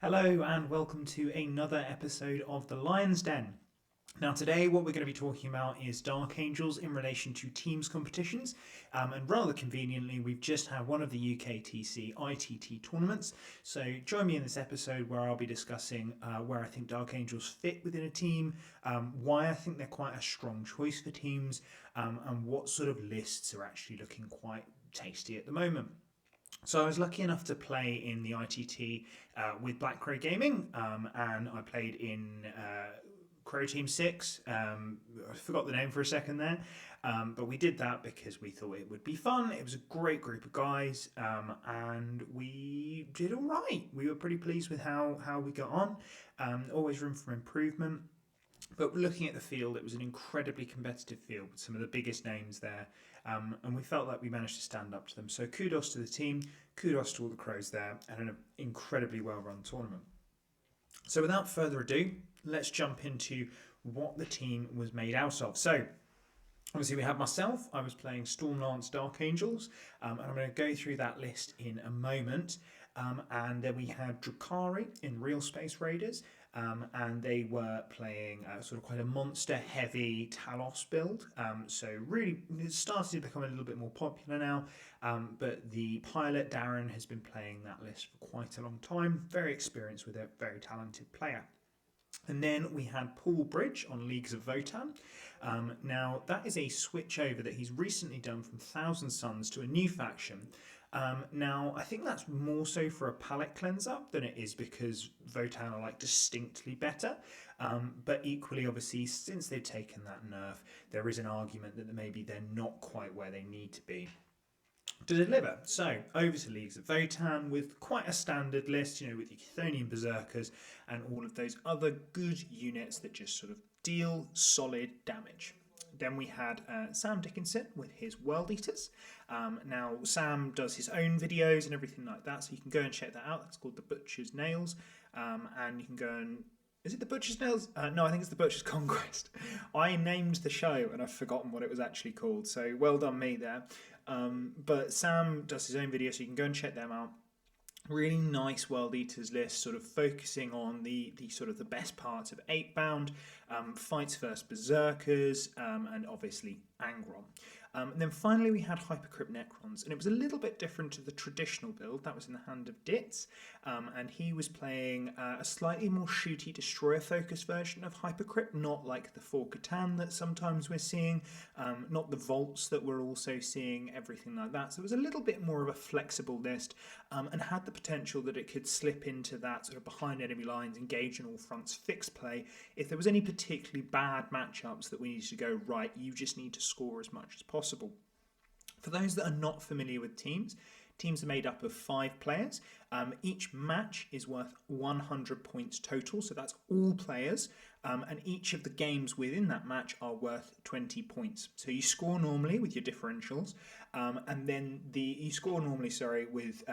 Hello and welcome to another episode of The Lion's Den. Now today what we're going to be talking about is Dark Angels in relation to teams competitions, and rather conveniently we've just had one of the UKTC ITT tournaments, so join me in this episode where I'll be discussing where I think Dark Angels fit within a team, why I think they're quite a strong choice for teams, and what sort of lists are actually looking quite tasty at the moment. So I was lucky enough to play in the ITT with Black Crow Gaming, and I played in Crow Team 6. I forgot the name for a second there, but we did that because we thought it would be fun. It was a great group of guys, and we did all right. We were pretty pleased with how we got on. Always room for improvement. But looking at the field, it was an incredibly competitive field with some of the biggest names there, and we felt like we managed to stand up to them. So kudos to the team, kudos to all the Crows there, and an incredibly well-run tournament. So without further ado, let's jump into what the team was made out of. So obviously we had myself, I was playing Stormlance Dark Angels, and I'm going to go through that list in a moment. And then we had Drukhari in Real Space Raiders, and they were playing sort of quite a monster heavy Talos build. So really it started to become a little bit more popular now, but the pilot Darren has been playing that list for quite a long time, very experienced with it, very talented player. And then we had Paul Bridge on Leagues of Votan. Now that is a switch over that he's recently done from Thousand Suns to a new faction. Now, I think that's more so for a palette cleanser than it is because Votan are like distinctly better. But equally, obviously, since they've taken that nerf, there is an argument that maybe they're not quite where they need to be to deliver. So over to Leagues of Votan with quite a standard list, with your Chthonian Berserkers and all of those other good units that just sort of deal solid damage. Then we had Sam Dickinson with his World Eaters. Now, Sam does his own videos and everything like that, so you can go and check that out. That's called The Butcher's Nails. And you can go and... Is it The Butcher's Nails? No, I think it's The Butcher's Conquest. I named the show and I've forgotten what it was actually called, so well done me there. But Sam does his own videos, so you can go and check them out. Really nice World Eaters list, sort of focusing on the sort of the best parts of 8-bound, fights first Berserkers, and obviously Angron. And then finally we had Hypercrypt Necrons, and it was a little bit different to the traditional build. That was in the hand of Ditz, and he was playing a slightly more shooty destroyer focused version of Hypercrypt, not like the 4 Catan that sometimes we're seeing, not the vaults that we're also seeing, everything like that. So it was a little bit more of a flexible list, and had the potential that it could slip into that sort of behind enemy lines, engage in all fronts, fix play. If there was any particularly bad matchups that we needed to go, right, you just need to score as much as possible. For those that are not familiar with teams, teams are made up of 5 players. Each match is worth 100 points total, so that's all players, and each of the games within that match are worth 20 points. So you score normally with your differentials, and then you score normally, with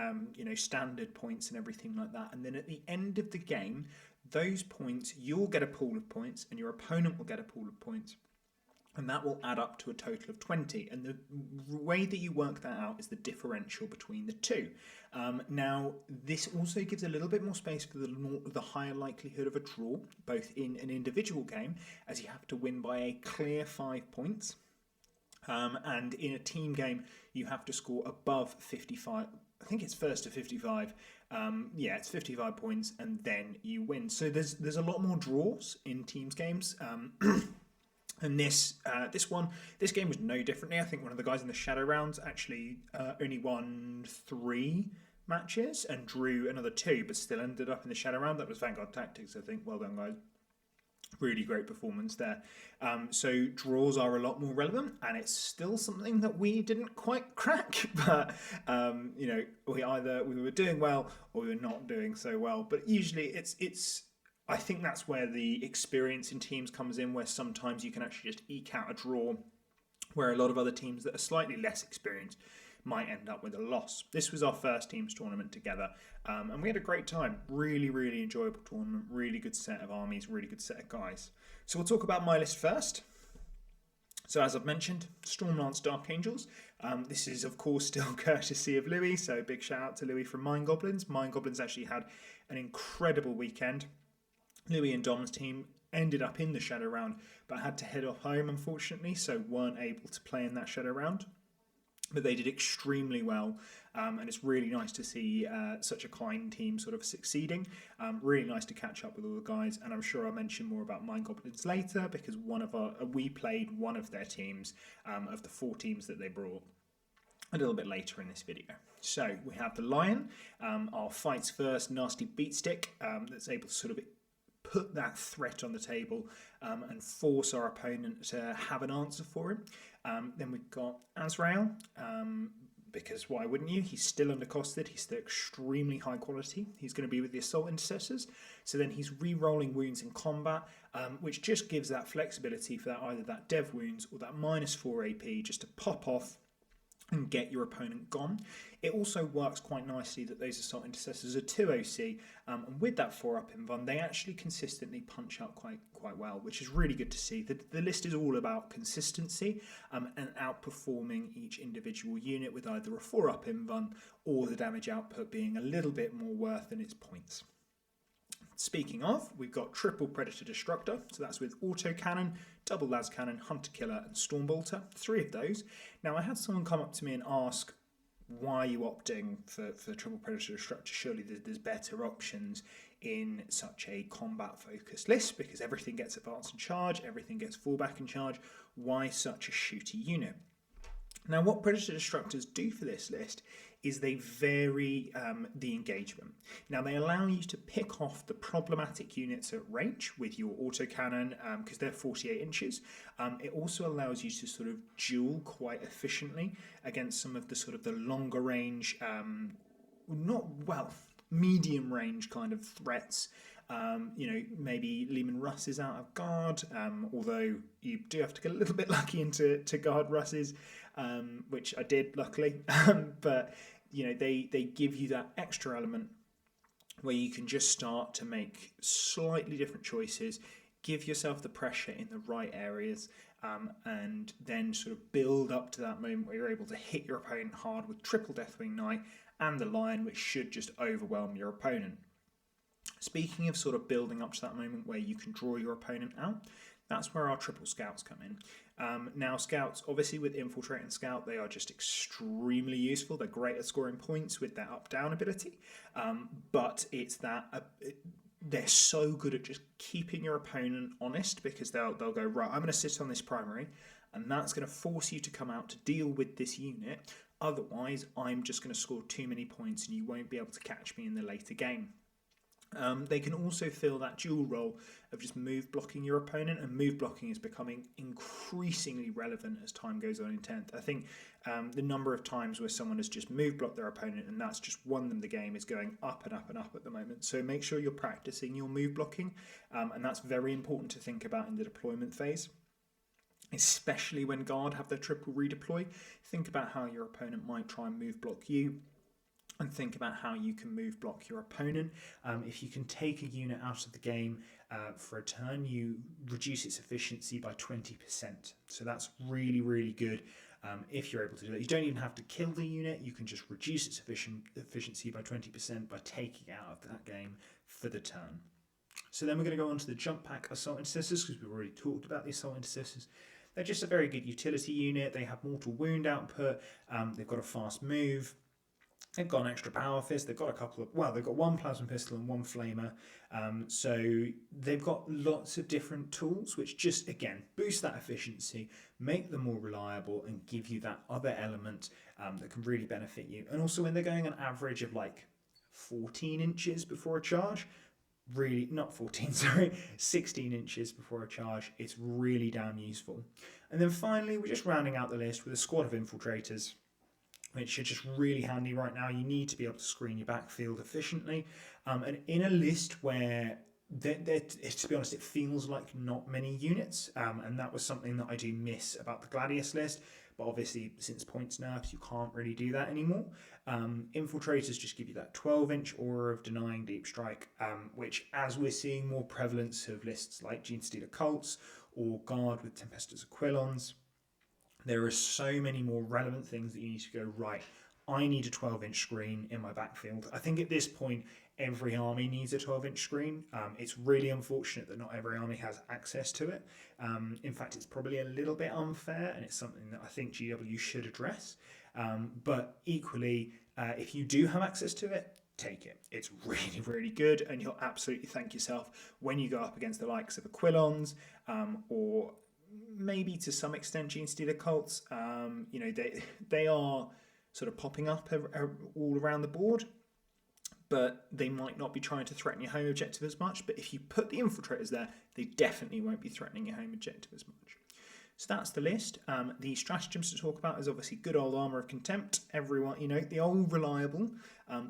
standard points and everything like that. And then at the end of the game, those points, you'll get a pool of points, and your opponent will get a pool of points. And that will add up to a total of 20. And the way that you work that out is the differential between the two. Now, this also gives a little bit more space for the higher likelihood of a draw, both in an individual game, as you have to win by a clear 5 points. And in a team game, you have to score above 55. I think it's first to 55. It's 55 points, and then you win. So there's a lot more draws in teams games. And this game was no differently. I think one of the guys in the Shadow rounds actually only won 3 matches and drew another 2, but still ended up in the Shadow round. That was Vanguard Tactics, I think. Well done, guys. Really great performance there. So draws are a lot more relevant, and it's still something that we didn't quite crack. But we were doing well or we were not doing so well. But usually it's. I think that's where the experience in teams comes in, where sometimes you can actually just eke out a draw, where a lot of other teams that are slightly less experienced might end up with a loss. This was our first teams tournament together, and we had a great time. Really, really enjoyable tournament, really good set of armies, really good set of guys. So we'll talk about my list first. So as I've mentioned, Stormlance Dark Angels. This is, of course, still courtesy of Louis, so big shout out to Louis from Mind Goblins. Mind Goblins actually had an incredible weekend. Louis and Dom's team ended up in the Shadow Round, but had to head off home, unfortunately, so weren't able to play in that Shadow Round. But they did extremely well, and it's really nice to see such a kind team sort of succeeding. Really nice to catch up with all the guys, and I'm sure I'll mention more about my Goblins later, because we played one of their teams of the 4 teams that they brought a little bit later in this video. So we have the Lion, our fights first nasty beat stick that's able to sort of put that threat on the table and force our opponent to have an answer for him. Then we've got Azrael, because why wouldn't you? He's still undercosted, he's still extremely high quality. He's going to be with the Assault Intercessors, so then he's re-rolling wounds in combat, which just gives that flexibility for that either that dev wounds or that -4 AP just to pop off and get your opponent gone. It also works quite nicely that those Assault Intercessors are 2 OC, and with that 4-up invuln, they actually consistently punch out quite well, which is really good to see. The list is all about consistency and outperforming each individual unit with either a 4-up invuln or the damage output being a little bit more worth than its points. Speaking of, we've got triple Predator Destructor, so that's with Autocannon, double Las Cannon, Hunter Killer and Stormbolter, 3 of those. Now I had someone come up to me and ask, why are you opting for triple Predator Destructor? Surely there's better options in such a combat focused list, because everything gets advance and charge, everything gets fallback and charge. Why such a shooty unit? Now what Predator Destructors do for this list is they vary the engagement. Now they allow you to pick off the problematic units at range with your autocannon, because they're 48 inches. It also allows you to sort of duel quite efficiently against some of the sort of the longer range, medium range kind of threats. Maybe Lehman Russ is out of guard, although you do have to get a little bit lucky into guard Russes, which I did luckily. But they give you that extra element where you can just start to make slightly different choices, give yourself the pressure in the right areas, and then sort of build up to that moment where you're able to hit your opponent hard with triple Deathwing Knight and the Lion, which should just overwhelm your opponent. Speaking of sort of building up to that moment where you can draw your opponent out, that's where our triple scouts come in. Now scouts, obviously with Infiltrate and Scout, they are just extremely useful. They're great at scoring points with their up-down ability, but it's that they're so good at just keeping your opponent honest, because they'll go, right, I'm going to sit on this primary, and that's going to force you to come out to deal with this unit. Otherwise, I'm just going to score too many points and you won't be able to catch me in the later game. They can also fill that dual role of just move blocking your opponent, and move blocking is becoming increasingly relevant as time goes on in 10th. I think the number of times where someone has just move blocked their opponent and that's just won them the game is going up and up and up at the moment. So make sure you're practicing your move blocking, and that's very important to think about in the deployment phase. Especially when guard have their triple redeploy, think about how your opponent might try and move block you, and think about how you can move block your opponent. If you can take a unit out of the game for a turn, you reduce its efficiency by 20%. So that's really, really good if you're able to do that. You don't even have to kill the unit, you can just reduce its efficiency by 20% by taking it out of that game for the turn. So then we're going to go on to the jump pack Assault Intercessors, because we've already talked about the Assault Intercessors. They're just a very good utility unit. They have mortal wound output, they've got a fast move, they've got an extra power fist, they've got a couple of, they've got 1 plasma pistol and 1 flamer, so they've got lots of different tools which just, again, boost that efficiency, make them more reliable and give you that other element that can really benefit you. And also when they're going an average of like 14 inches before a charge, really, not 14, sorry, 16 inches before a charge, it's really damn useful. And then finally, we're just rounding out the list with a squad of infiltrators, which are just really handy right now. You need to be able to screen your backfield efficiently. And in a list where, to be honest, it feels like not many units, and that was something that I do miss about the Gladius list, but obviously since points nerfs, you can't really do that anymore. Infiltrators just give you that 12-inch aura of denying deep strike, which, as we're seeing more prevalence of lists like Gene Stealer Cults or Guard with Tempestus Aquilons, there are so many more relevant things that you need to go, right, I need a 12-inch screen in my backfield. I think at this point, every army needs a 12-inch screen. It's really unfortunate that not every army has access to it. In fact, it's probably a little bit unfair, and it's something that I think GW should address. But equally, if you do have access to it, take it. It's really, really good, and you'll absolutely thank yourself when you go up against the likes of Aquilons, or maybe to some extent Genestealer cults. They are sort of popping up all around the board, but they might not be trying to threaten your home objective as much. But if you put the infiltrators there, they definitely won't be threatening your home objective as much. So that's the list. The stratagems to talk about is obviously good old Armour of Contempt. Everyone, the old reliable,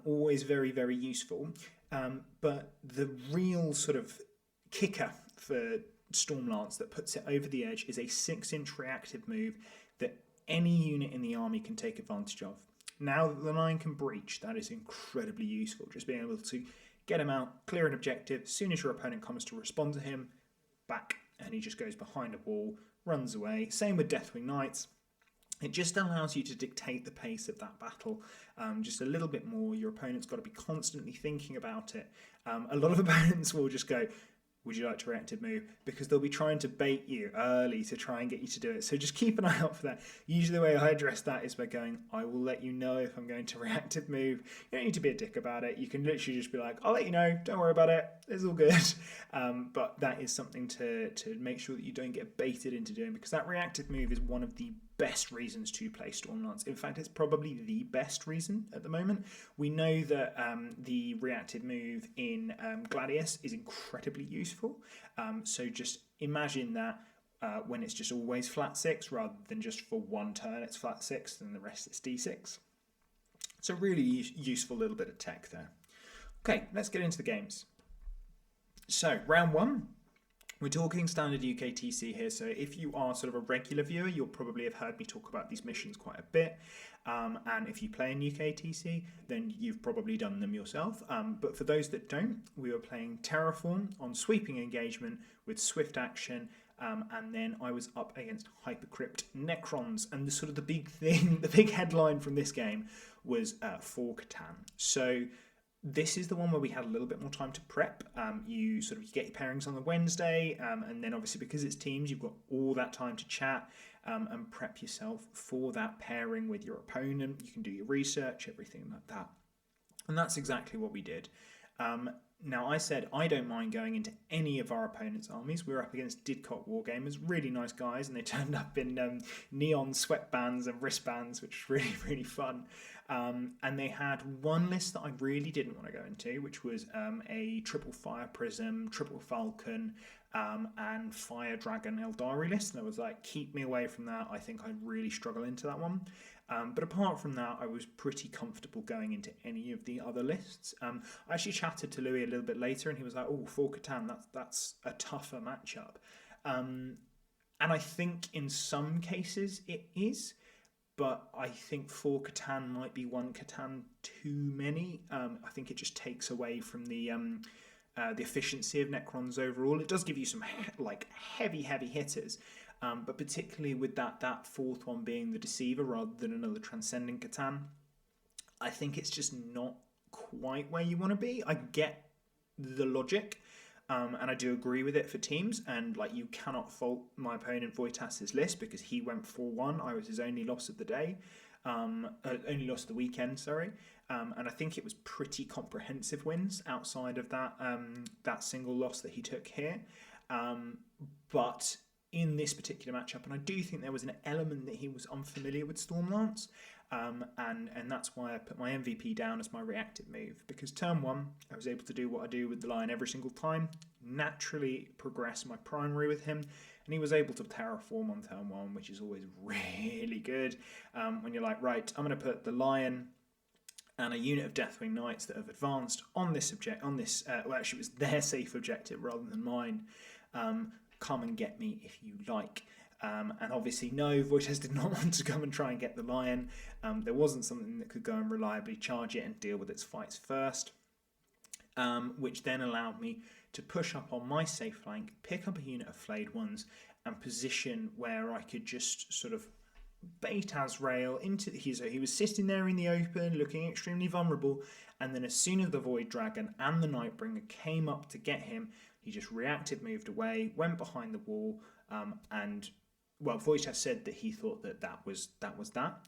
always very, very useful. But the real sort of kicker for Stormlance that puts it over the edge is a 6-inch reactive move that any unit in the army can take advantage of. Now that the line can breach, that is incredibly useful. Just being able to get him out, clear an objective, as soon as your opponent comes to respond to him, back, and he just goes behind a wall, runs away. Same with Deathwing Knights. It just allows you to dictate the pace of that battle just a little bit more. Your opponent's got to be constantly thinking about it. A lot of opponents will just go, would you like to reactive move? Because they'll be trying to bait you early to try and get you to do it. So just keep an eye out for that. Usually the way I address that is by going, I will let you know if I'm going to reactive move. You don't need to be a dick about it. You can literally just be like, I'll let you know. Don't worry about it. It's all good. But that is something to make sure that you don't get baited into doing, because that reactive move is one of the best reasons to play Stormlance. In fact, it's probably the best reason at the moment. We know that the reactive move in Gladius is incredibly useful. So just imagine that when it's just always flat 6 rather than just for one turn it's flat 6 and the rest it's d6. So really useful little bit of tech there. Okay, let's get into the games. So round 1. We're talking standard UKTC here, so if you are sort of a regular viewer, you'll probably have heard me talk about these missions quite a bit. And if you play in UKTC, then you've probably done them yourself. But for those that don't, we were playing Terraform on sweeping engagement with swift action, and then I was up against Hypercrypt Necrons. And the big thing, the big headline from this game was for Catan. So this is the one where we had a little bit more time to prep. You get your pairings on the Wednesday, and then obviously because it's teams, you've got all that time to chat and prep yourself for that pairing with your opponent. You can do your research, everything like that. And that's exactly what we did. Now, I said I don't mind going into any of our opponent's armies. We were up against Didcot Wargamers, really nice guys, and they turned up in neon sweatbands and wristbands, which was really, really fun. And they had one list that I really didn't want to go into, which was a triple Fire Prism, triple Falcon, and Fire Dragon Eldari list. And I was like, keep me away from that. I think I'd really struggle into that one. But apart from that, I was pretty comfortable going into any of the other lists. I actually chatted to Louis a little bit later, and he was like, oh, for Catan, that's a tougher matchup. And I think in some cases it is, but I think for Catan might be one Catan too many. I think it just takes away from the efficiency of Necrons overall. It does give you some heavy hitters, but particularly with that fourth one being the Deceiver rather than another Transcendent Catan, I think it's just not quite where you want to be. I get the logic, and I do agree with it for teams, and you cannot fault my opponent Voitas's list because he went 4-1. I was his only loss of the day, only loss of the weekend, sorry. And I think it was pretty comprehensive wins outside of that single loss that he took here. But in this particular matchup, and I do think there was an element that he was unfamiliar with Stormlance, and that's why I put my MVP down as my reactive move, because turn 1 I was able to do what I do with the Lion every single time, naturally progress my primary with him, and he was able to terraform on turn 1, which is always really good when you're like, right, I'm going to put the Lion and a unit of Deathwing Knights that have advanced on this well, actually it was their safe objective rather than mine. Come and get me if you like. And obviously, no, Voitas did not want to come and try and get the Lion. There wasn't something that could go and reliably charge it and deal with its fights first, which then allowed me to push up on my safe flank, pick up a unit of Flayed Ones, and position where I could just sort of bait Azrael into so he was sitting there in the open, looking extremely vulnerable. And then as soon as the Void Dragon and the Nightbringer came up to get him, he just reacted, moved away, went behind the wall, and well, Voight has said that he thought that was that.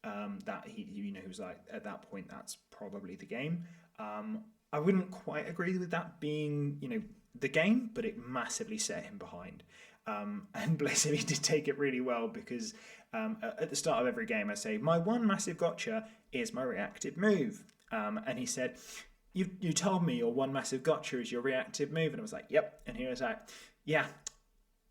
That he was like, at that point, that's probably the game. I wouldn't quite agree with that being, the game, but it massively set him behind. And bless him, he did take it really well, because at the start of every game I say, my one massive gotcha is my reactive move. And he said, you told me your one massive gotcha is your reactive move. And I was like, yep. And he was like, yeah.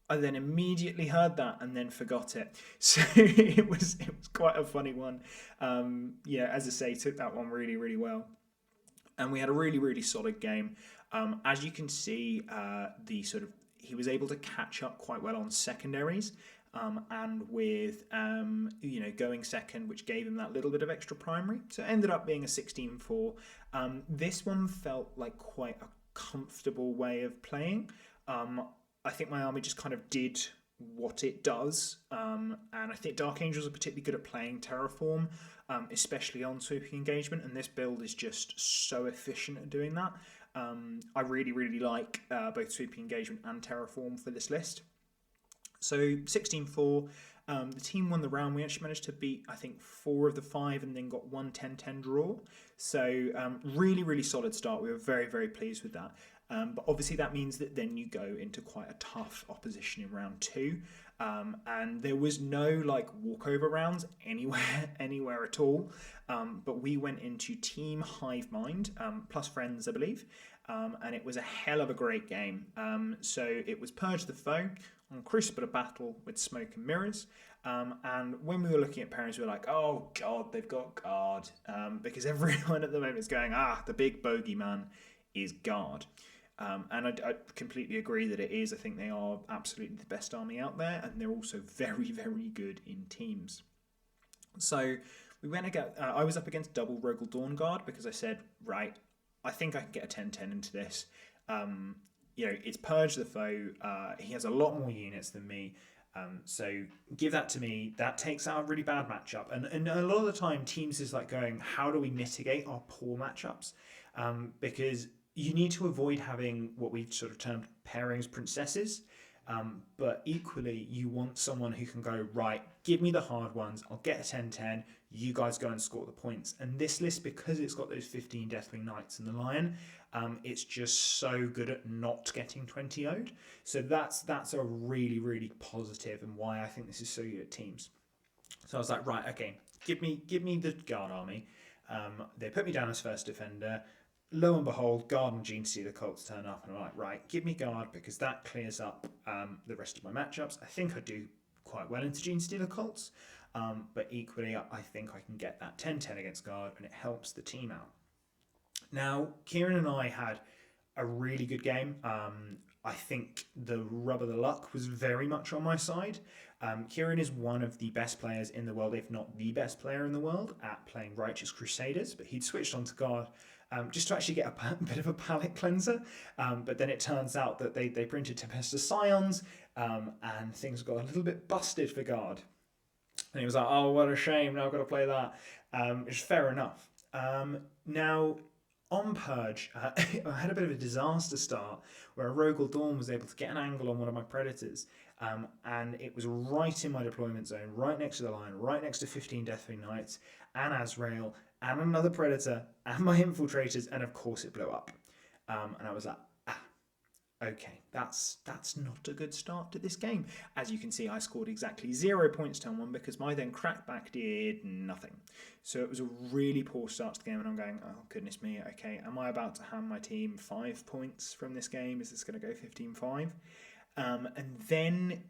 I then immediately heard that and then forgot it. So it was quite a funny one. As I say, took that one really, really well. And we had a really, really solid game. As you can see, he was able to catch up quite well on secondaries, and with going second, which gave him that little bit of extra primary. So it ended up being a 16-4. This one felt like quite a comfortable way of playing. I think my army just kind of did what it does, and I think Dark Angels are particularly good at playing Terraform, especially on sweeping engagement, and this build is just so efficient at doing that. I really, really like both sweeping engagement and Terraform for this list. So 16-4, the team won the round. We actually managed to beat, I think, 4 of the 5 and then got 1 10-10 draw. So really, really solid start. We were very, very pleased with that. But obviously that means that then you go into quite a tough opposition in round 2. And there was no walkover rounds anywhere at all. But we went into Team Hive Mind, plus friends, I believe. And it was a hell of a great game. So it was Purge the Foe on Crucible of Battle with Smoke and Mirrors. And when we were looking at pairings, we were like, oh God, they've got Guard. Because everyone at the moment is going, the big bogeyman is Guard. And I completely agree that it is. I think they are absolutely the best army out there, and they're also very, very good in teams. So we went against, I was up against double Rogel Dawn Guard, because I said, right, I think I can get a 10-10 into this. It's Purge the Foe. He has a lot more units than me. So give that to me. That takes out a really bad matchup. And a lot of the time, teams is going, how do we mitigate our poor matchups? Because you need to avoid having what we've sort of termed pairings princesses, but equally you want someone who can go, right, give me the hard ones, I'll get a 10-10, you guys go and score the points. And this list, because it's got those 15 Deathwing Knights and the Lion, it's just so good at not getting 20-0'd. So that's a really, really positive, and why I think this is so good at teams. So I was like, right, okay, give me the Guard army. They put me down as first defender. Lo and behold, Guard and Gene Stealer Cults turn up, and I'm like, right, give me Guard, because that clears up the rest of my matchups. I think I do quite well into Gene Stealer Cults, but equally, I think I can get that 10-10 against Guard, and it helps the team out. Now, Kieran and I had a really good game. I think the rub of the luck was very much on my side. Kieran is one of the best players in the world, if not the best player in the world, at playing Righteous Crusaders, but he'd switched on to Guard just to actually get a bit of a palate cleanser. But then it turns out that they printed Tempesta Scions, and things got a little bit busted for Guard. And he was like, oh, what a shame, now I've got to play that. Which is fair enough. Now, on Purge, I had a bit of a disaster start where a Rogel Dawn was able to get an angle on one of my Predators, and it was right in my deployment zone, right next to the line, right next to 15 Deathwing Knights, and Azrael, and another Predator, and my Infiltrators, and of course it blew up. And I was like, okay, that's not a good start to this game. As you can see, I scored exactly 0 points turn 1 because my then crackback did nothing. So it was a really poor start to the game, and I'm going, oh goodness me, okay, am I about to hand my team 5 points from this game? Is this going to go 15-5? And then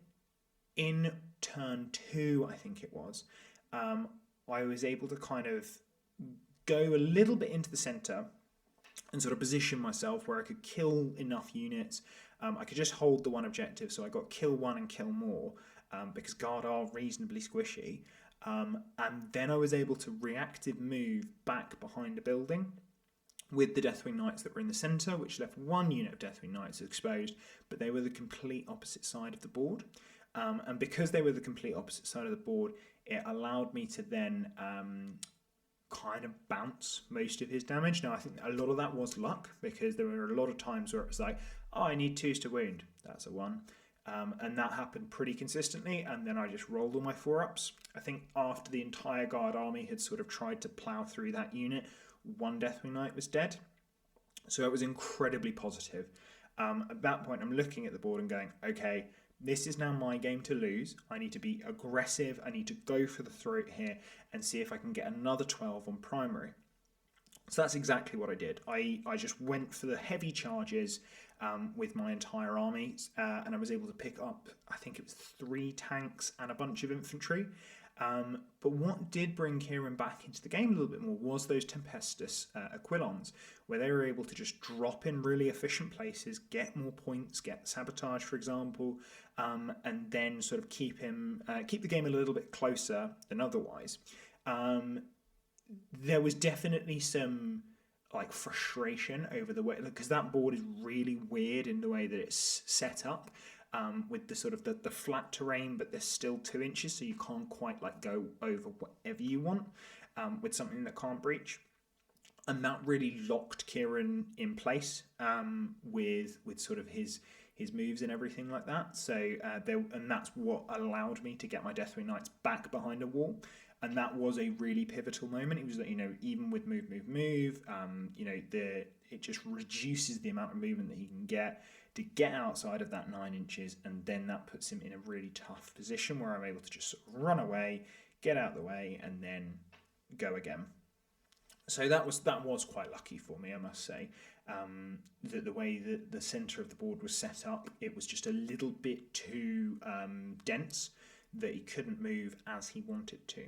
in turn 2, I think it was, I was able to kind of go a little bit into the centre and sort of position myself where I could kill enough units. I could just hold the one objective, so I got kill 1 and kill more, because Guard are reasonably squishy. And then I was able to reactive move back behind a building with the Deathwing Knights that were in the centre, which left 1 unit of Deathwing Knights exposed, but they were the complete opposite side of the board. And because they were the complete opposite side of the board, it allowed me to then kind of bounce most of his damage. Now, I think a lot of that was luck, because there were a lot of times where it was like, oh, I need 2s to wound. That's a 1. And that happened pretty consistently, and then I just rolled all my 4-ups. I think after the entire guard army had sort of tried to plough through that unit, 1 Deathwing Knight was dead. So it was incredibly positive. At that point, I'm looking at the board and going, okay, this is now my game to lose. I need to be aggressive. I need to go for the throat here and see if I can get another 12 on primary. So that's exactly what I did. I just went for the heavy charges with my entire army, and I was able to pick up, I think it was 3 tanks and a bunch of infantry. But what did bring Kieran back into the game a little bit more was those Tempestus Aquilons, where they were able to just drop in really efficient places, get more points, get sabotage, for example, and then sort of keep the game a little bit closer than otherwise. There was definitely some like frustration over the way, because that board is really weird in the way that it's set up. With the sort of the flat terrain, but there's still 2 inches, so you can't quite like go over whatever you want with something that can't breach, and that really locked Kieran in place with sort of his moves and everything like that. So and that's what allowed me to get my Deathwing Knights back behind a wall. And that was a really pivotal moment. It was that, even with move, it just reduces the amount of movement that he can get to get outside of that 9 inches, and then that puts him in a really tough position where I'm able to just sort of run away, get out of the way, and then go again. So that was quite lucky for me, I must say. The way that the centre of the board was set up, it was just a little bit too dense that he couldn't move as he wanted to.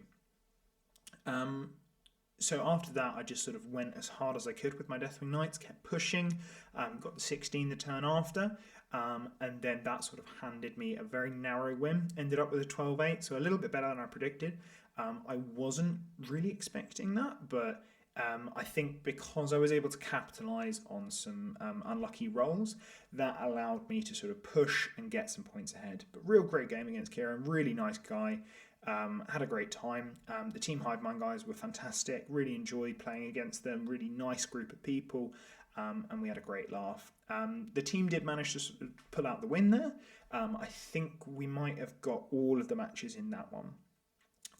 So after that, I just sort of went as hard as I could with my Deathwing Knights, kept pushing, got the 16 the turn after, and then that sort of handed me a very narrow win. Ended up with a 12-8, so a little bit better than I predicted. I wasn't really expecting that, but I think because I was able to capitalise on some unlucky rolls, that allowed me to sort of push and get some points ahead. But real great game against Kieran, really nice guy. Had a great time. The Team Hive Mind guys were fantastic. Really enjoyed playing against them. Really nice group of people, and we had a great laugh. The team did manage to sort of pull out the win there. I think we might have got all of the matches in that one.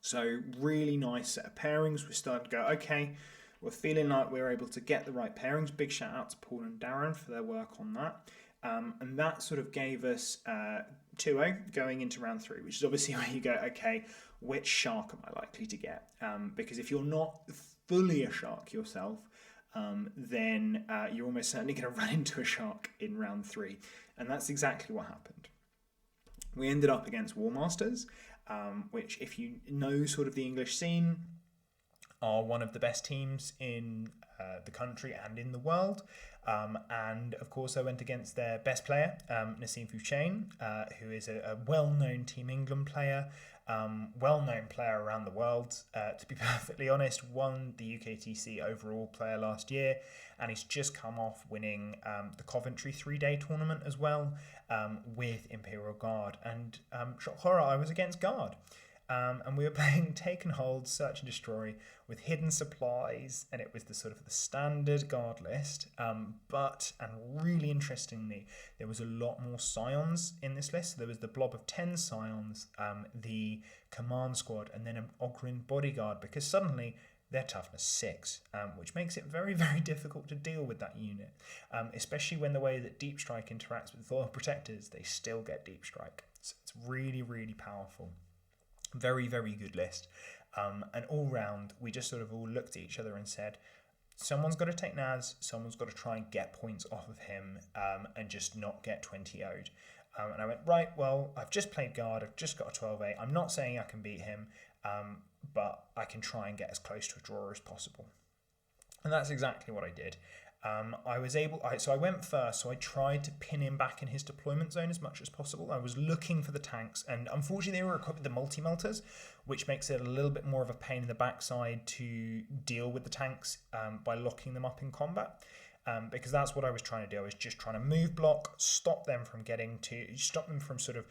So really nice set of pairings. We started to go, okay, we're feeling like we're able to get the right pairings. Big shout out to Paul and Darren for their work on that. And that sort of gave us 2-0 going into round 3, which is obviously where you go, okay, which shark am I likely to get? Because if you're not fully a shark yourself, then you're almost certainly going to run into a shark in round 3. And that's exactly what happened. We ended up against War Masters, which, if you know sort of the English scene, are one of the best teams in the country and in the world. And of course I went against their best player, Nassim Fouchain, who is a well-known Team England player, well-known player around the world. To be perfectly honest, won the UKTC overall player last year, and he's just come off winning the Coventry 3-day tournament as well, with Imperial Guard. And shock horror, I was against Guard. And we were playing Take and Hold, Search and Destroy with hidden supplies, and it was the sort of the standard guard list. But really interestingly, there was a lot more scions in this list. So there was the blob of 10 scions, the command squad, and then an Ogryn bodyguard, because suddenly they're toughness 6, which makes it very, very difficult to deal with that unit, especially when the way that Deep Strike interacts with Loyal Protectors, they still get Deep Strike. So it's really, really powerful. Very, very good list. And all round, we just sort of all looked at each other and said, someone's got to take Naz, someone's got to try and get points off of him, and just not get 20-0'd. And I went, right, well, I've just played Guard, I've just got a 12-8. I'm not saying I can beat him, but I can try and get as close to a draw as possible. And that's exactly what I did. So I went first, so I tried to pin him back in his deployment zone as much as possible. I was looking for the tanks, and unfortunately they were equipped with the multi-melters, which makes it a little bit more of a pain in the backside to deal with the tanks by locking them up in combat. Because that's what I was trying to do. I was just trying to move block, stop them from sort of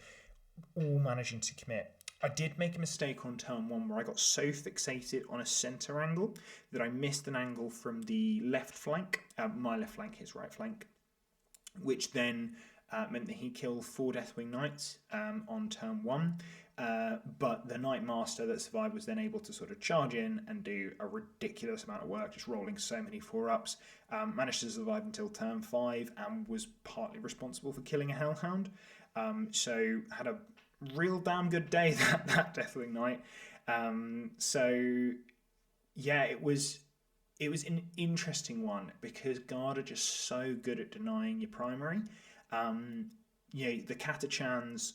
all managing to commit. I did make a mistake on turn 1 where I got so fixated on a centre angle that I missed an angle from the left flank, my left flank, his right flank, which then meant that he killed 4 Deathwing Knights on turn 1. But the Knight Master that survived was then able to sort of charge in and do a ridiculous amount of work, just rolling so many 4-ups. Managed to survive until turn 5 and was partly responsible for killing a Hellhound. So had a real damn good day that Deathwing Knight. So yeah, it was an interesting one because Guard are just so good at denying your primary. The Catachans,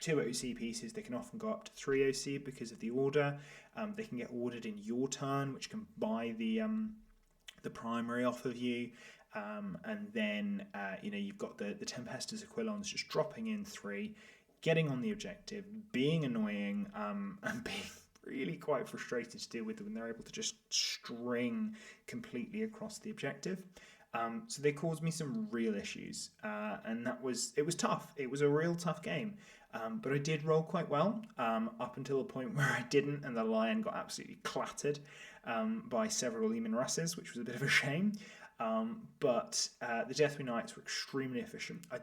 2 OC pieces, they can often go up to 3 OC because of the order. They can get ordered in your turn, which can buy the primary off of you. And then you've got the Tempestus Aquilons just dropping in 3, getting on the objective, being annoying, and being really quite frustrated to deal with when they're able to just string completely across the objective. So they caused me some real issues, and it was tough. It was a real tough game, but I did roll quite well up until a point where I didn't, and the Lion got absolutely clattered by several Leman Russes, which was a bit of a shame. But the Deathwing Knights were extremely efficient. I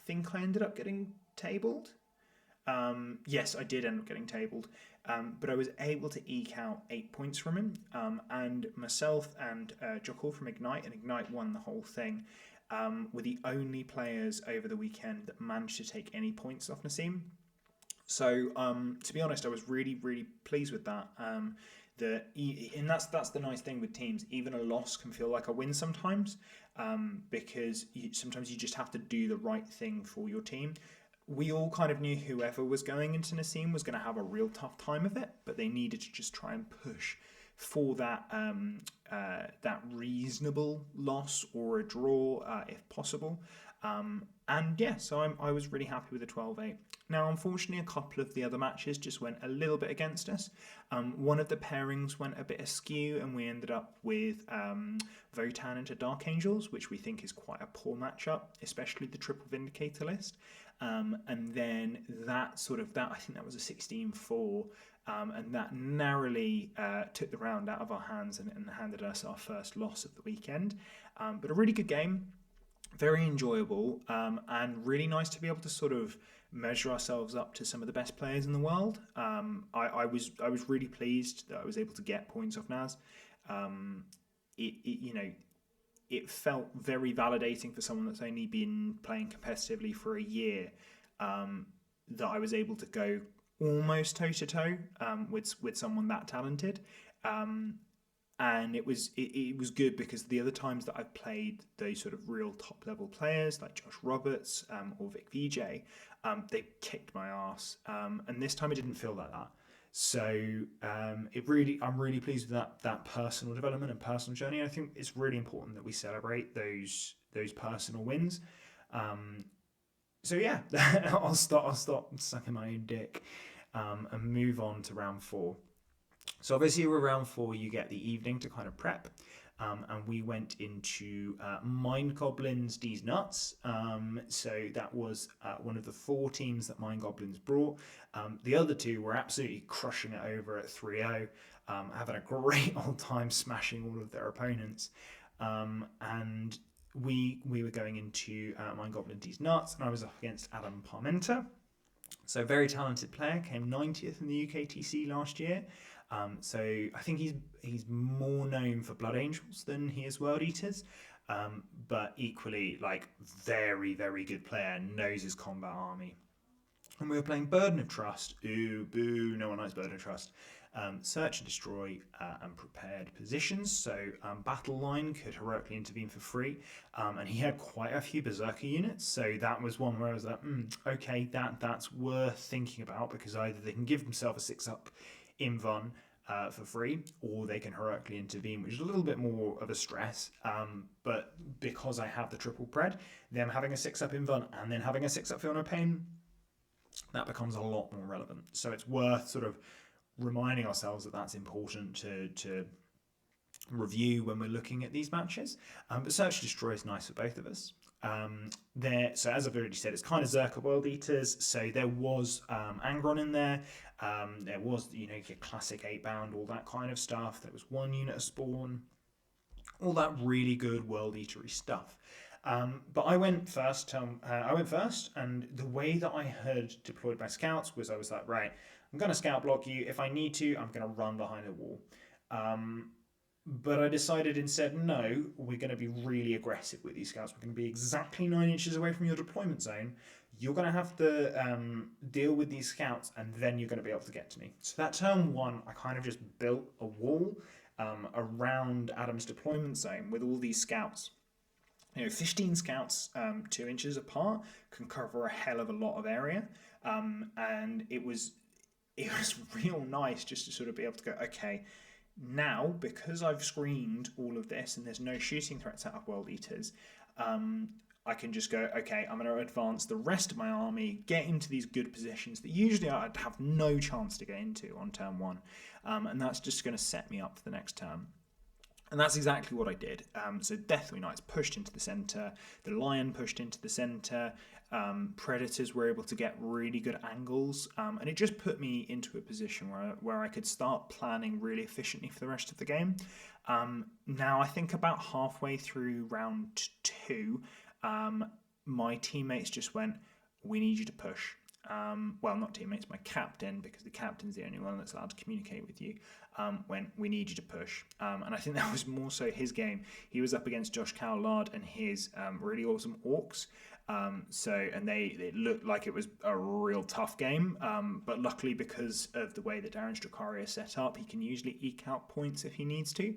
think I ended up getting tabled. Yes, I did end up getting tabled, but I was able to eke out 8 points from him, and myself and Jockle from Ignite, and Ignite won the whole thing, were the only players over the weekend that managed to take any points off Nassim. So, to be honest, I was really, really pleased with that. And that's the nice thing with teams. Even a loss can feel like a win sometimes, because sometimes you just have to do the right thing for your team. We all kind of knew whoever was going into Nassim was going to have a real tough time of it, but they needed to just try and push for that reasonable loss or a draw if possible. So I was really happy with the 12-8. Now, unfortunately, a couple of the other matches just went a little bit against us. One of the pairings went a bit askew, and we ended up with Votan into Dark Angels, which we think is quite a poor matchup, especially the triple Vindicator list. And then I think that was a 16-4, and that narrowly took the round out of our hands and handed us our first loss of the weekend. But a really good game, very enjoyable, and really nice to be able to sort of measure ourselves up to some of the best players in the world. I was really pleased that I was able to get points off Naz. It felt very validating for someone that's only been playing competitively for a year, that I was able to go almost toe-to-toe with someone that talented. And it was good because the other times that I've played those sort of real top-level players like Josh Roberts or Vic VJ, they kicked my ass. And this time it didn't feel like that. So I'm really pleased with that personal development and personal journey. I think it's really important that we celebrate those personal wins. So yeah, I'll stop sucking my own dick and move on to round 4. So obviously with round 4 you get the evening to kind of prep. And we went into Mind Goblins D's Nuts. So that was one of the 4 teams that Mind Goblins brought. The other 2 were absolutely crushing it over at 3-0, having a great old time smashing all of their opponents. And we were going into Mind Goblin D's Nuts, and I was up against Adam Parmenter. So very talented player, came 90th in the UKTC last year. So I think he's more known for Blood Angels than he is World Eaters, but equally like very, very good player, knows his combat army. And we were playing Burden of Trust. Ooh, boo, no one likes Burden of Trust. Search and destroy and prepared positions. So Battle Line could heroically intervene for free, and he had quite a few Berserker units. So that was one where I was like, okay, that's worth thinking about, because either they can give themselves a 6-up Invuln for free, or they can heroically intervene, which is a little bit more of a stress. But because I have the triple pred, them having a 6-up Invuln and then having a 6-up Feel No Pain, that becomes a lot more relevant. So it's worth sort of reminding ourselves that that's important to review when we're looking at these matches. But Search and Destroy is nice for both of us. There, so as I've already said, it's kind of Zerka World Eaters. So there was Angron in there. There was, your classic 8-bound, all that kind of stuff. There was 1 unit of spawn, all that really good World Eatery stuff. But I went first. And the way that I had deployed my scouts was I was like, right, I'm going to scout block you. If I need to, I'm going to run behind a wall. But I decided instead, no, we're going to be really aggressive with these scouts. We're going to be exactly 9 inches away from your deployment zone. You're going to have to deal with these scouts, and then you're going to be able to get to me. So that turn 1, I kind of just built a wall around Adam's deployment zone with all these scouts. 15 scouts 2 inches apart can cover a hell of a lot of area. And it was real nice just to sort of be able to go, okay, now, because I've screened all of this and there's no shooting threats out of World Eaters, I can just go, okay, I'm going to advance the rest of my army, get into these good positions that usually I'd have no chance to get into on turn 1. And that's just going to set me up for the next turn. And that's exactly what I did. So Deathwing Knights pushed into the centre, the Lion pushed into the centre, Predators were able to get really good angles, and it just put me into a position where I could start planning really efficiently for the rest of the game. Now I think about halfway through round 2, my teammates just went, we need you to push. Well, not teammates, my captain, because the captain's the only one that's allowed to communicate with you, went, we need you to push. And I think that was more so his game. He was up against Josh Cowlard and his really awesome orcs. And it looked like it was a real tough game. But luckily, because of the way that Darren's Dracaria is set up, he can usually eke out points if he needs to.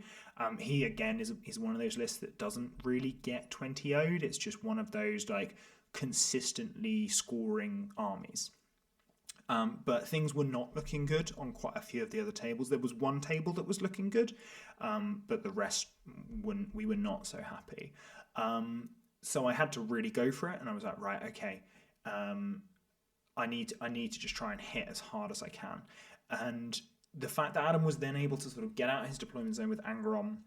He, again, is one of those lists that doesn't really get 20-0'd. It's just one of those, consistently scoring armies. But things were not looking good on quite a few of the other tables. There was one table that was looking good, but the rest we were not so happy. So I had to really go for it, and I was like, right, okay, I need to just try and hit as hard as I can. And the fact that Adam was then able to sort of get out his deployment zone with Angron,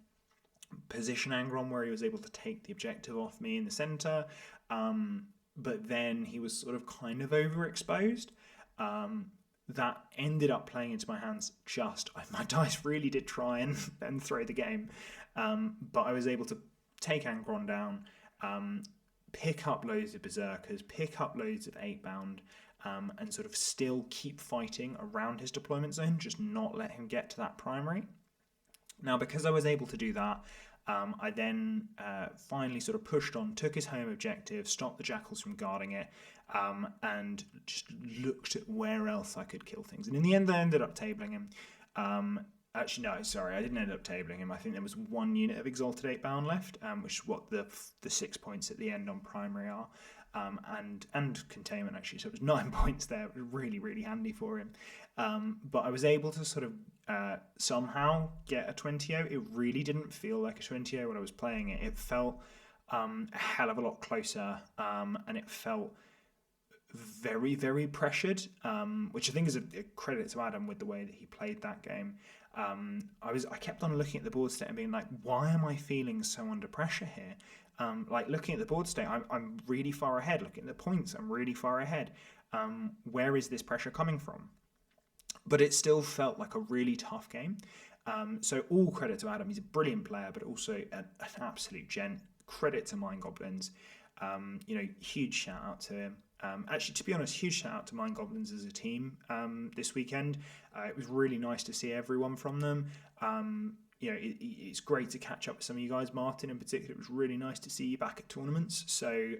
position Angron where he was able to take the objective off me in the centre, but then he was sort of kind of overexposed. That ended up playing into my hands my dice really did try and throw the game, but I was able to take Angron down, pick up loads of Berserkers, pick up loads of 8-bound, and sort of still keep fighting around his deployment zone, just not let him get to that primary. Now, because I was able to do that, I then finally sort of pushed on, took his home objective, stopped the Jackals from guarding it, and just looked at where else I could kill things. And in the end, I ended up tabling him. Actually, no, sorry, I didn't end up tabling him. I think there was 1 unit of Exalted 8-bound left, which is what the 6 points at the end on primary are, and containment, actually. So it was 9 points there. It was really, really handy for him. But I was able to sort of somehow get a 20-0. It really didn't feel like a 20-0 when I was playing it. It felt a hell of a lot closer, and it felt very, very pressured, which I think is a credit to Adam with the way that he played that game. I kept on looking at the board state and being like, why am I feeling so under pressure here? Looking at the board state, I'm really far ahead. Looking at the points, I'm really far ahead. Where is this pressure coming from? But it still felt like a really tough game. So all credit to Adam. He's a brilliant player, but also an absolute gent. Credit to Mind Goblins. Huge shout out to him. Actually, to be honest, huge shout out to Mind Goblins as a team this weekend. It was really nice to see everyone from them. It's great to catch up with some of you guys. Martin in particular, it was really nice to see you back at tournaments. So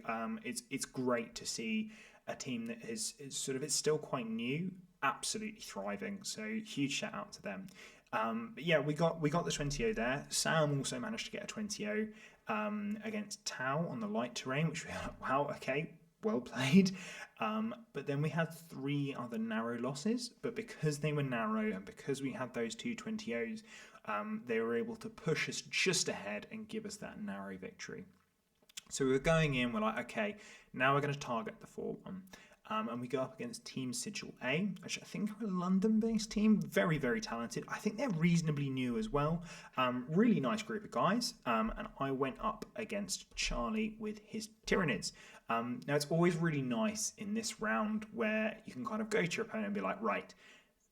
it's great to see a team that is it's still quite new, absolutely thriving. So huge shout out to them. But yeah, we got the 20-0 there. Sam also managed to get a 20-0 against Tau on the light terrain, which we were like, wow, okay, well played. But then we had 3 other narrow losses, but because they were narrow and because we had those 2 20-0s, they were able to push us just ahead and give us that narrow victory. So we were going in, we're like, okay, now we're going to target the 4-1. and we go up against Team Sigil A, which I think are a London-based team. Very, very talented. I think they're reasonably new as well. Really nice group of guys. And I went up against Charlie with his Tyranids. Now, it's always really nice in this round where you can kind of go to your opponent and be like, right,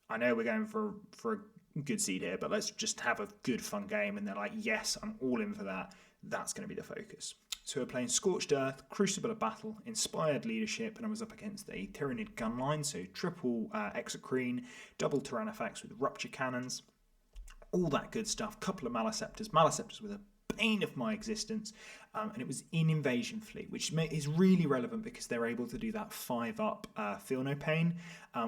I know we're going for a good seed here, but let's just have a good, fun game. And they're like, yes, I'm all in for that. That's going to be the focus. So we're playing Scorched Earth, Crucible of Battle, Inspired Leadership, and I was up against a Tyranid gun line, so triple Exocrine, double Tyrannofax with Rupture Cannons, all that good stuff. Couple of Maliceptors. Maliceptors with a bane of my existence, and it was in Invasion Fleet, which is really relevant because they're able to do that 5-up Feel No Pain,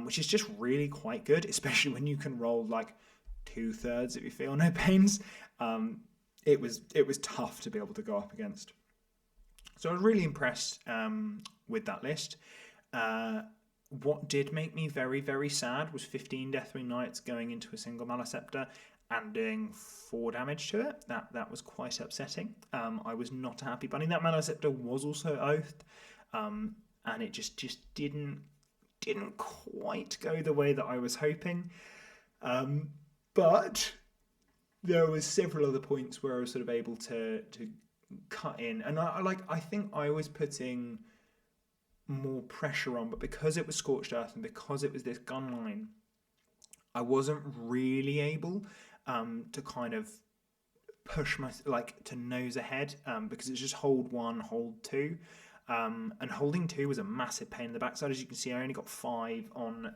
which is just really quite good, especially when you can roll like 2/3 of your Feel No Pains. It was tough to be able to go up against. So I was really impressed with that list. What did make me very, very sad was 15 Deathwing Knights going into a single Maliceptor and doing 4 damage to it. That was quite upsetting. I was not a happy bunny. That Maliceptor was also oathed, and it just didn't quite go the way that I was hoping. But there was several other points where I was sort of able to cut in, and I think I was putting more pressure on, but because it was Scorched Earth and because it was this gun line, I wasn't really able to kind of push to nose ahead, because it's just hold 1, hold 2, and holding 2 was a massive pain in the backside. As you can see, I only got 5 on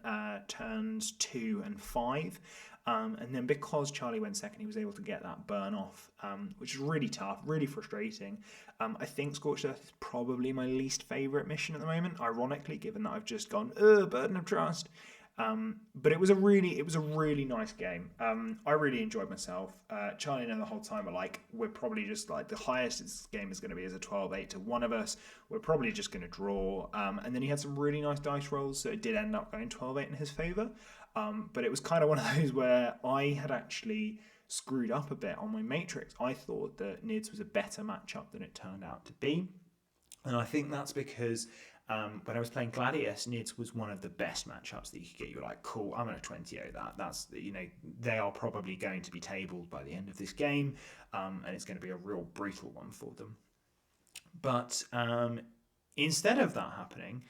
turns 2 and 5. And then because Charlie went second, he was able to get that burn off, which is really tough, really frustrating. I think Scorched Earth is probably my least favourite mission at the moment, ironically, given that I've just gone, Burden of Trust. But it was a really nice game. I really enjoyed myself. Charlie and I the whole time were like, we're probably just like, the highest this game is going to be is a 12-8 to one of us. We're probably just going to draw. And then he had some really nice dice rolls, so it did end up going 12-8 in his favour. But it was kind of one of those where I had actually screwed up a bit on my matrix. I thought that Nids was a better matchup than it turned out to be. And I think that's because when I was playing Gladius, Nids was one of the best matchups that you could get. You're like, cool, I'm going to 20-0 that. That's, they are probably going to be tabled by the end of this game, and it's going to be a real brutal one for them. But instead of that happening,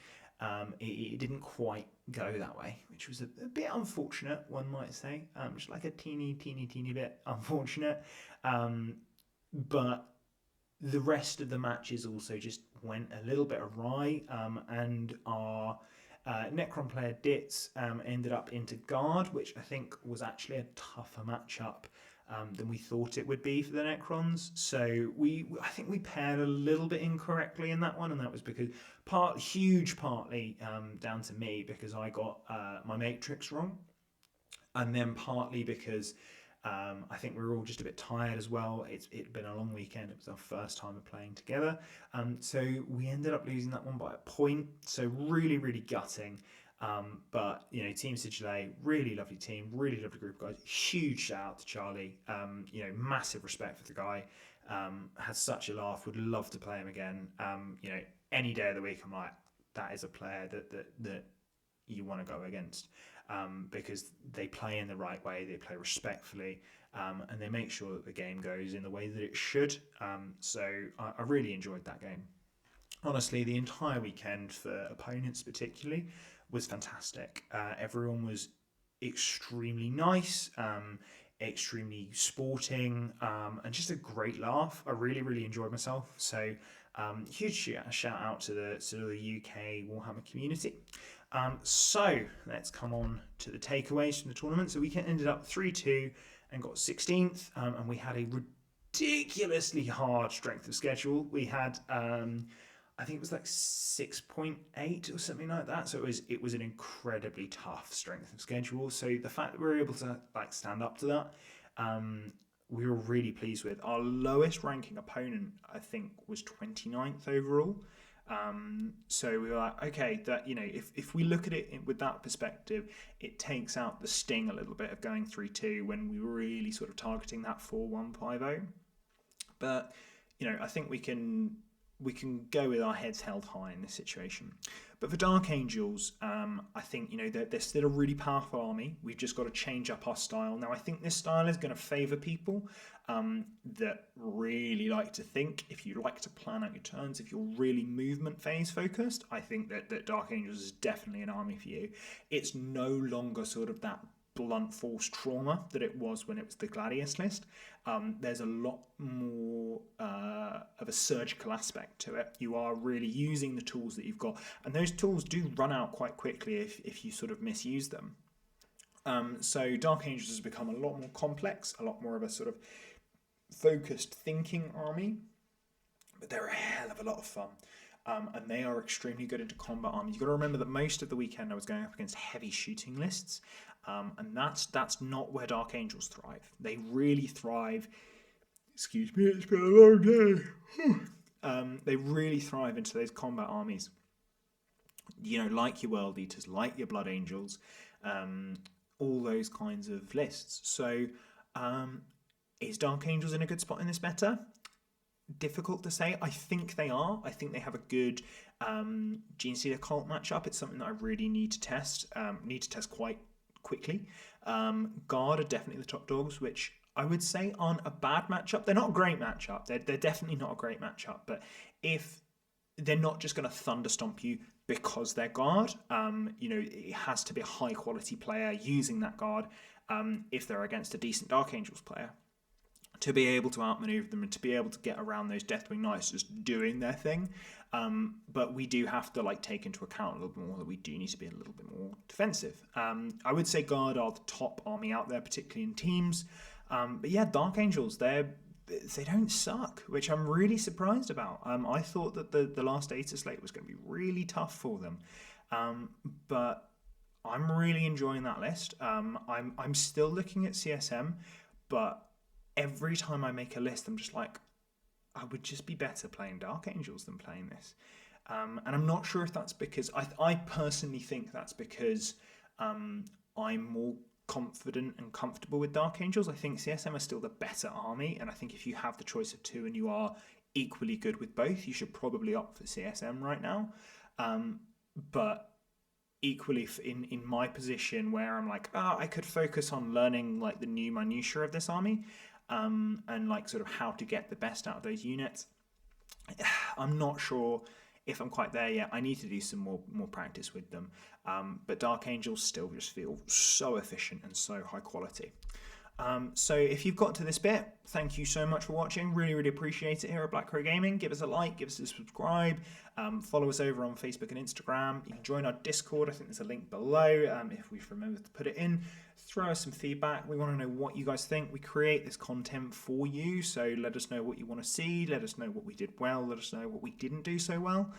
it didn't quite go that way, which was a bit unfortunate, one might say. Just like a teeny bit unfortunate. But the rest of the matches also just went a little bit awry, and our Necron player Ditz ended up into guard, which I think was actually a tougher matchup than we thought it would be for the Necrons. So I think we paired a little bit incorrectly in that one, and that was because partly down to me because I got my matrix wrong, and then partly because I think we were all just a bit tired as well. It'd been a long weekend. It was our first time of playing together. So we ended up losing that one by a point. So really, really gutting. But, Team Sigil A, really lovely team, really lovely group of guys. Huge shout out to Charlie. Massive respect for the guy. Had such a laugh. Would love to play him again. Any day of the week, I'm like, that is a player that you want to go against. Because they play in the right way, they play respectfully, and they make sure that the game goes in the way that it should. So I really enjoyed that game. Honestly, the entire weekend for opponents particularly was fantastic. Everyone was extremely nice, extremely sporting, and just a great laugh. I really, really enjoyed myself. So huge shout out to the UK Warhammer community. So let's come on to the takeaways from the tournament. So we ended up 3-2 and got 16th, and we had a ridiculously hard strength of schedule. We had, I think it was like 6.8 or something like that. So it was an incredibly tough strength of schedule. So the fact that we were able to stand up to that, we were really pleased with. Our lowest ranking opponent, I think, was 29th overall. So we were like, okay, that if we look at it with that perspective, it takes out the sting a little bit of going 3-2 when we were really sort of targeting that 4-1-5-0. But I think we can we can go with our heads held high in this situation. But for Dark Angels, I think, you know, they're still a really powerful army. We've just got to change up our style. Now, I think this style is going to favour people that really like to think. If you like to plan out your turns, if you're really movement phase focused, I think that Dark Angels is definitely an army for you. It's no longer sort of that blunt force trauma that it was when it was the Gladius list. There's a lot more of a surgical aspect to it. You are really using the tools that you've got, and those tools do run out quite quickly if you sort of misuse them. So Dark Angels has become a lot more complex, a lot more of a sort of focused thinking army, but they're a hell of a lot of fun. And they are extremely good into combat armies. You've got to remember that most of the weekend I was going up against heavy shooting lists, and that's not where Dark Angels thrive. They really thrive. Excuse me, it's been a long day. They really thrive into those combat armies. You know, like your World Eaters, like your Blood Angels, all those kinds of lists. So, is Dark Angels in a good spot in this meta? Difficult to say. I think they are. I think they have a good Gene Stealer Cult matchup. It's something that I really need to test. Quite quickly. Guard are definitely the top dogs, which I would say aren't a bad matchup. They're not a great matchup. They're definitely not a great matchup. But if they're not just going to thunderstomp you because they're guard, you know, it has to be a high quality player using that guard. If they're against a decent Dark Angels player, to be able to outmaneuver them and to be able to get around those Deathwing Knights just doing their thing. But we do have to take into account a little bit more that we do need to be a little bit more defensive. I would say Guard are the top army out there, particularly in teams. But yeah, Dark Angels, they don't suck, which I'm really surprised about. I thought that the last Aether slate was going to be really tough for them. But I'm really enjoying that list. I'm still looking at CSM, but every time I make a list, I'm just like, I would just be better playing Dark Angels than playing this. And I'm not sure if that's because, I personally think that's because I'm more confident and comfortable with Dark Angels. I think CSM are still the better army, and I think if you have the choice of two and you are equally good with both, you should probably opt for CSM right now. But equally in my position where I'm like, I could focus on learning the new minutiae of this army, and sort of how to get the best out of those units. I'm not sure if I'm quite there yet. I need to do some more practice with them. But Dark Angels still just feel so efficient and so high quality. So if you've got to this bit, thank you so much for watching. Really, really appreciate it here at Black Crow Gaming. Give us a like, give us a subscribe, follow us over on Facebook and Instagram. You can join our Discord. I think there's a link below if we've remembered to put it in. Throw us some feedback. We want to know what you guys think. We create this content for you, so let us know what you want to see. Let us know what we did well. Let us know what we didn't do so well.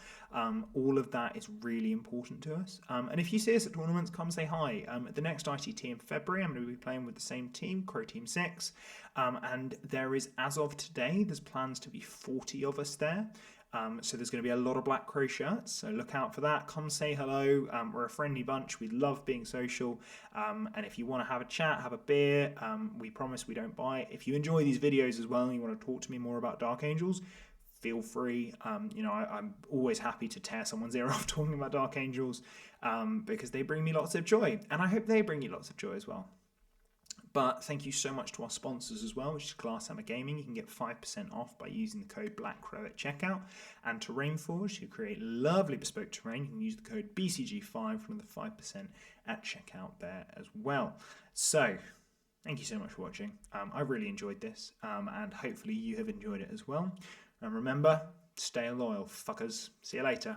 All of that is really important to us. And if you see us at tournaments, come say hi. At the next ITT in February, I'm going to be playing with the same team, Crow Team 6. And there is, as of today, there's plans to be 40 of us there. So there's going to be a lot of Black Crow shirts, so look out for that. Come say hello. We're a friendly bunch. We love being social. And if you want to have a chat, have a beer, we promise we don't bite. If you enjoy these videos as well and you want to talk to me more about Dark Angels, feel free. I'm always happy to tear someone's ear off talking about Dark Angels, because they bring me lots of joy, and I hope they bring you lots of joy as well. But thank you so much to our sponsors as well, which is Glasshammer Gaming. You can get 5% off by using the code BLACKCROW at checkout. And Terrainforge, who create lovely bespoke terrain. You can use the code BCG5 for another 5% at checkout there as well. So, thank you so much for watching. I really enjoyed this, and hopefully you have enjoyed it as well. And remember, stay loyal, fuckers. See you later.